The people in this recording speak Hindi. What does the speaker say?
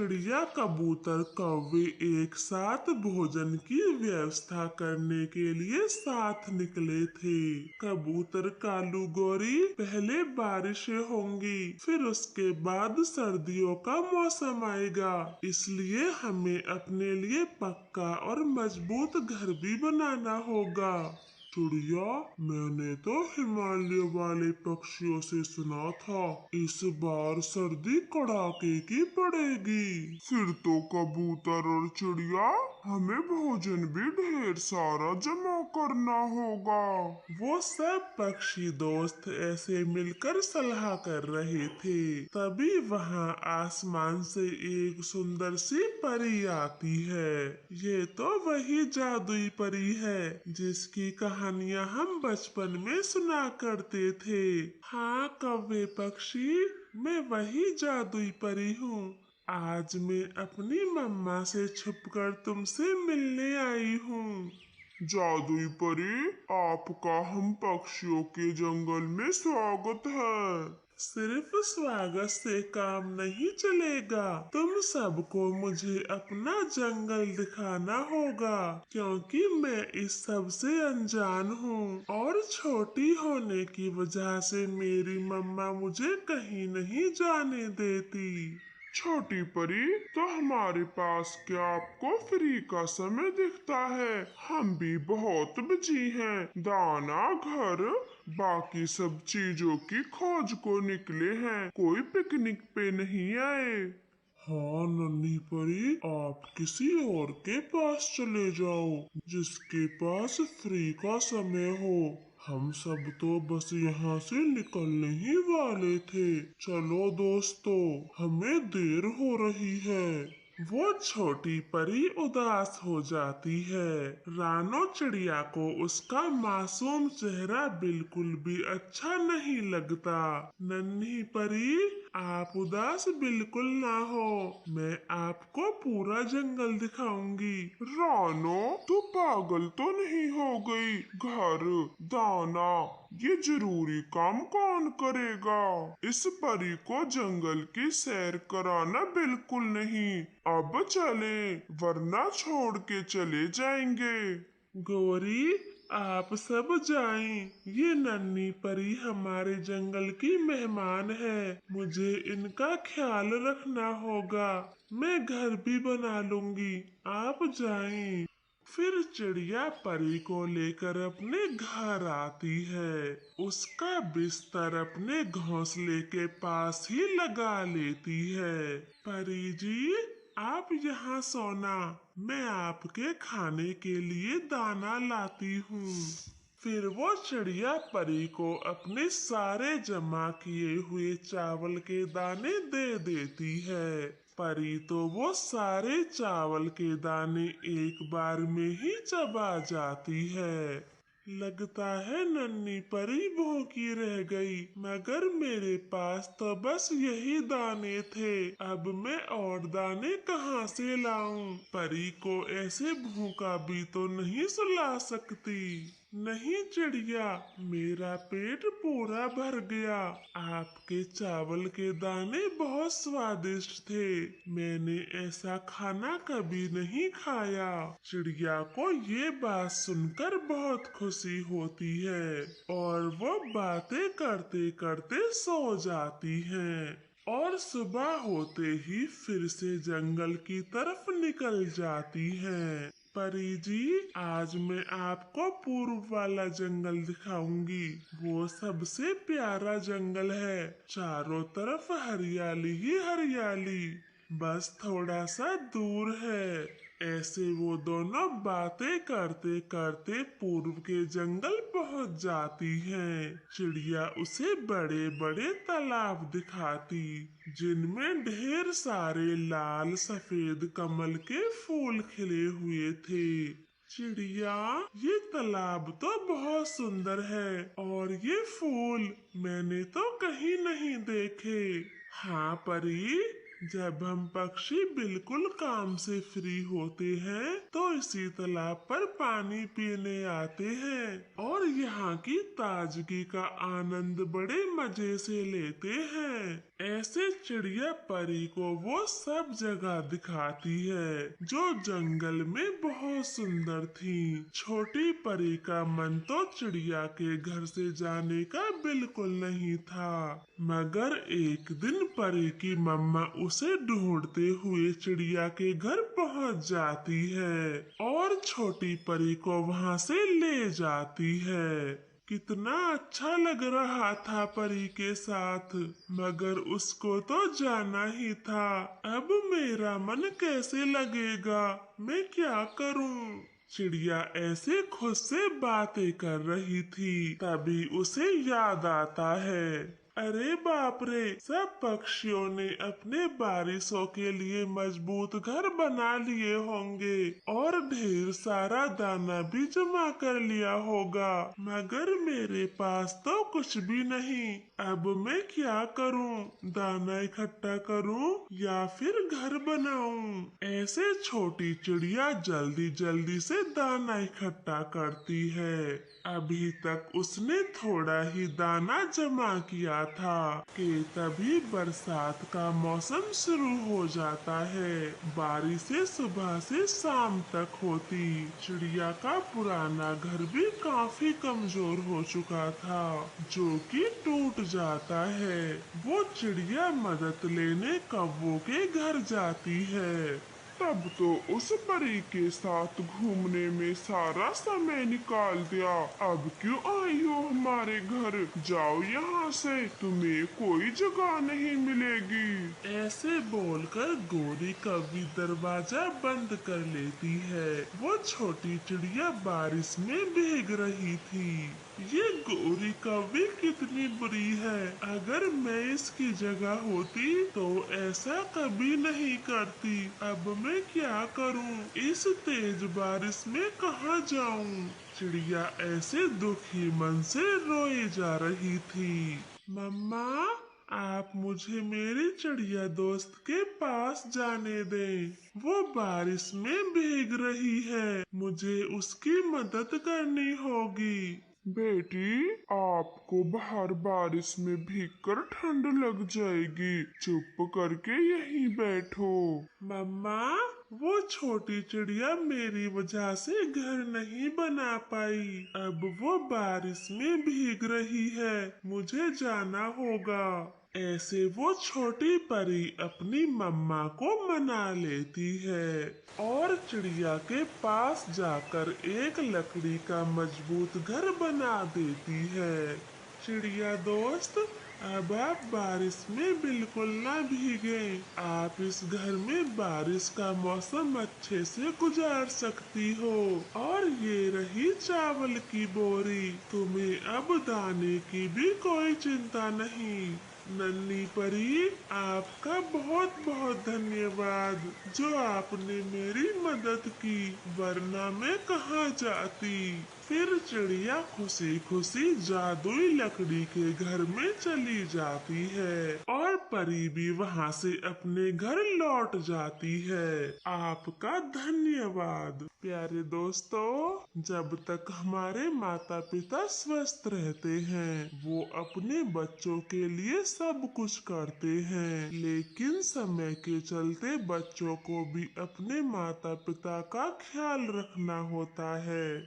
चिड़िया, कबूतर, कौवे एक साथ भोजन की व्यवस्था करने के लिए साथ निकले थे। कबूतर कालू गोरी, पहले बारिशें होंगी, फिर उसके बाद सर्दियों का मौसम आएगा, इसलिए हमें अपने लिए पक्का और मजबूत घर भी बनाना होगा। चिड़िया, मैंने तो हिमालय वाले पक्षियों से सुना था इस बार सर्दी कड़ाके की पड़ेगी। फिर तो कबूतर और चिड़िया, हमें भोजन भी ढेर सारा जमा करना होगा। वो सब पक्षी दोस्त ऐसे मिलकर सलाह कर रहे थे, तभी वहाँ आसमान से एक सुंदर सी परी आती है। ये तो वही जादुई परी है जिसकी कहानियाँ हम बचपन में सुना करते थे। हाँ कौवे पक्षी, मैं वही जादुई परी हूँ। आज मैं अपनी मम्मा से छुपकर तुमसे मिलने आई हूँ। जादुई परी, आपका हम पक्षियों के जंगल में स्वागत है। सिर्फ स्वागत से काम नहीं चलेगा, तुम सबको मुझे अपना जंगल दिखाना होगा, क्योंकि मैं इस सब से अनजान हूँ और छोटी होने की वजह से मेरी मम्मा मुझे कहीं नहीं जाने देती। छोटी परी, तो हमारे पास क्या आपको फ्री का समय दिखता है? हम भी बहुत बिजी हैं, दाना, घर, बाकी सब चीजों की खोज को निकले हैं, कोई पिकनिक पे नहीं आए। हाँ नन्ही परी, आप किसी और के पास चले जाओ जिसके पास फ्री का समय हो। हम सब तो बस यहाँ से निकलने ही वाले थे। चलो दोस्तों, हमें देर हो रही है। वो छोटी परी उदास हो जाती है। रानो चिड़िया को उसका मासूम चेहरा बिल्कुल भी अच्छा नहीं लगता। नन्ही परी, आप उदास बिल्कुल ना हो, मैं आपको पूरा जंगल दिखाऊंगी। रानो, तू पागल तो नहीं हो गई? घर, दाना, ये जरूरी काम कौन करेगा? इस परी को जंगल की सैर कराना बिल्कुल नहीं। अब चले, वरना छोड़ के चले जाएंगे। गौरी, आप सब जाएं, ये नन्ही परी हमारे जंगल की मेहमान है, मुझे इनका ख्याल रखना होगा। मैं घर भी बना लूंगी, आप जाएं। फिर चिड़िया परी को लेकर अपने घर आती है। उसका बिस्तर अपने घोंसले के पास ही लगा लेती है। परी जी, आप यहाँ सोना, मैं आपके खाने के लिए दाना लाती हूँ। फिर वो चिड़िया परी को अपने सारे जमा किए हुए चावल के दाने दे देती है। परी तो वो सारे चावल के दाने एक बार में ही चबा जाती है। लगता है नन्ही परी भूखी रह गई, मगर मेरे पास तो बस यही दाने थे, अब मैं और दाने कहाँ से लाऊं? परी को ऐसे भूखा भी तो नहीं सुला सकती। नहीं चिड़िया, मेरा पेट पूरा भर गया, आपके चावल के दाने बहुत स्वादिष्ट थे, मैंने ऐसा खाना कभी नहीं खाया। चिड़िया को ये बात सुनकर बहुत खुशी होती है और वो बातें करते करते सो जाती हैं और सुबह होते ही फिर से जंगल की तरफ निकल जाती हैं। परी जी, आज मैं आपको पूर्व वाला जंगल दिखाऊंगी। वो सबसे प्यारा जंगल है, चारों तरफ हरियाली ही हरियाली, बस थोड़ा सा दूर है। ऐसे वो दोनों बातें करते करते पूर्व के जंगल पहुंच जाती हैं। चिड़िया उसे बड़े बड़े तालाब दिखाती, जिनमें ढेर सारे लाल सफेद कमल के फूल खिले हुए थे। चिड़िया, ये तालाब तो बहुत सुंदर है और ये फूल मैंने तो कहीं नहीं देखे। हाँ परी, जब हम पक्षी बिल्कुल काम से फ्री होते हैं तो इसी तालाब पर पानी पीने आते हैं और यहाँ की ताजगी का आनंद बड़े मजे से लेते हैं। ऐसे चिड़िया परी को वो सब जगह दिखाती है जो जंगल में बहुत सुंदर थी। छोटी परी का मन तो चिड़िया के घर से जाने का बिल्कुल नहीं था, मगर एक दिन परी की मम्मा उसे ढूंढते हुए चिड़िया के घर पहुंच जाती है और छोटी परी को वहां से ले जाती है। कितना अच्छा लग रहा था परी के साथ, मगर उसको तो जाना ही था। अब मेरा मन कैसे लगेगा, मैं क्या करूं? चिड़िया ऐसे खुद से बातें कर रही थी, तभी उसे याद आता है, अरे बाप रे, सब पक्षियों ने अपने बारिशों के लिए मजबूत घर बना लिए होंगे और ढेर सारा दाना भी जमा कर लिया होगा, मगर मेरे पास तो कुछ भी नहीं। अब मैं क्या करूं? दाना इकट्ठा करूं या फिर घर बनाऊं? ऐसे छोटी चिड़िया जल्दी जल्दी से दाना इकट्ठा करती है। अभी तक उसने थोड़ा ही दाना जमा किया था कि तभी बरसात का मौसम शुरू हो जाता है। बारिशें सुबह से शाम तक होती। चिड़िया का पुराना घर भी काफी कमजोर हो चुका था, जो कि टूट जाता है। वो चिड़िया मदद लेने कौवों के घर जाती है। तब तो उस परी के साथ घूमने में सारा समय निकाल दिया। अब क्यों आई हो हमारे घर? जाओ यहाँ से, तुम्हें कोई जगह नहीं मिलेगी। ऐसे बोलकर गोरी कौवी दरवाजा बंद कर लेती है। वो छोटी चिड़िया बारिश में भीग रही थी। ये गोरी कौवी कितनी बुरी है, अगर मैं इसकी जगह होती तो ऐसा कभी नहीं करती। अब मैं क्या करूं? इस तेज बारिश में कहाँ जाऊं? चिड़िया ऐसे दुखी मन से रोई जा रही थी। मम्मा, आप मुझे मेरी चिड़िया दोस्त के पास जाने दें। वो बारिश में भीग रही है, मुझे उसकी मदद करनी होगी। बेटी, आपको बाहर बारिश में भीगकर ठंड लग जाएगी, चुप करके यहीं बैठो। मम्मा, वो छोटी चिड़िया मेरी वजह से घर नहीं बना पाई। अब वो बारिश में भीग रही है, मुझे जाना होगा। ऐसे वो छोटी परी अपनी मम्मा को मना लेती है और चिड़िया के पास जाकर एक लकड़ी का मजबूत घर बना देती है। चिड़िया दोस्त, अब आप बारिश में बिल्कुल ना भीगे। आप इस घर में बारिश का मौसम अच्छे से गुजार सकती हो। और ये रही चावल की बोरी, तुम्हें अब दाने की भी कोई चिंता नहीं। नन्ही परी, आपका बहुत बहुत धन्यवाद जो आपने मेरी मदद की, वरना मैं कहाँ जाती। फिर चिड़िया खुशी खुशी जादुई लकड़ी के घर में चली जाती है और परी भी वहाँ से अपने घर लौट जाती है। आपका धन्यवाद। प्यारे दोस्तों, जब तक हमारे माता पिता स्वस्थ रहते हैं वो अपने बच्चों के लिए सब कुछ करते हैं, लेकिन समय के चलते बच्चों को भी अपने माता पिता का ख्याल रखना होता है।